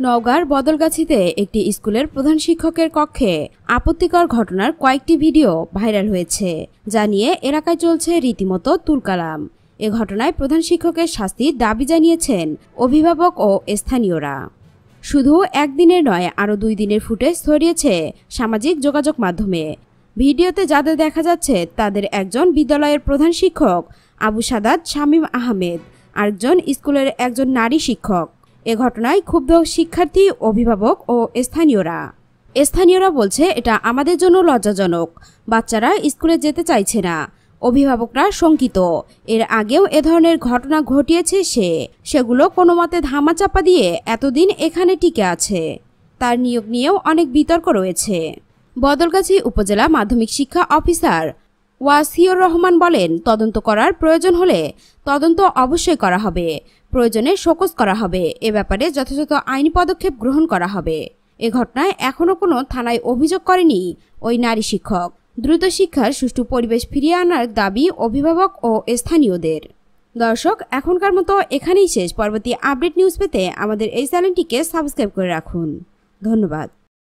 নওগাঁর বদলগাছিতে একটি স্কুলের প্রধান শিক্ষকের কক্ষে আপত্তিকর ঘটনার কয়েকটি ভিডিও ভাইরাল হয়েছে, যা নিয়ে এলাকায় চলছে রীতিমতো তুলকালাম। এ ঘটনায় প্রধান শিক্ষকের শাস্তির দাবি জানিয়েছেন অভিভাবক ও স্থানীয়রা। শুধু একদিনের নয়, আরও 2 দিনের ফুটেজ ছড়িয়েছে সামাজিক যোগাযোগ মাধ্যমে। ভিডিওতে যাদের দেখা যাচ্ছে তাদের একজন বিদ্যালয়ের প্রধান শিক্ষক আবু সাদাত শামীম আহমেদ, আরেকজন স্কুলের একজন নারী শিক্ষক। এ ঘটনায় ক্ষুব্ধ শিক্ষার্থী, অভিভাবক ও স্থানীয়রা বলছে, এটা আমাদের জন্য লজ্জাজনক। বাচ্চারা স্কুলে যেতে চাইছে না, অভিভাবকরা শঙ্কিত। এর আগেও এ ধরনের ঘটনা ঘটিয়েছে সেগুলো কোনো মতে ধামাচাপা দিয়ে এতদিন এখানে টিকে আছে। তার নিয়োগ নিয়েও অনেক বিতর্ক রয়েছে। বদলগাছি উপজেলা মাধ্যমিক শিক্ষা অফিসার ওয়াসিউর রহমান বলেন, তদন্ত করার প্রয়োজন হলে তদন্ত অবশ্যই করা হবে, প্রয়োজনে শোকজ করা হবে, এ ব্যাপারে যথাযথ আইনি পদক্ষেপ গ্রহণ করা হবে। এ ঘটনায় এখনও কোনো থানায় অভিযোগ করেনি ওই নারী শিক্ষক। দ্রুত শিক্ষার সুষ্ঠু পরিবেশ ফিরিয়ে আনার দাবি অভিভাবক ও স্থানীয়দের। দর্শক, এখনকার মতো এখানেই শেষ। পরবর্তী আপডেট নিউজ পেতে আমাদের এই চ্যানেলটিকে সাবস্ক্রাইব করে রাখুন। ধন্যবাদ।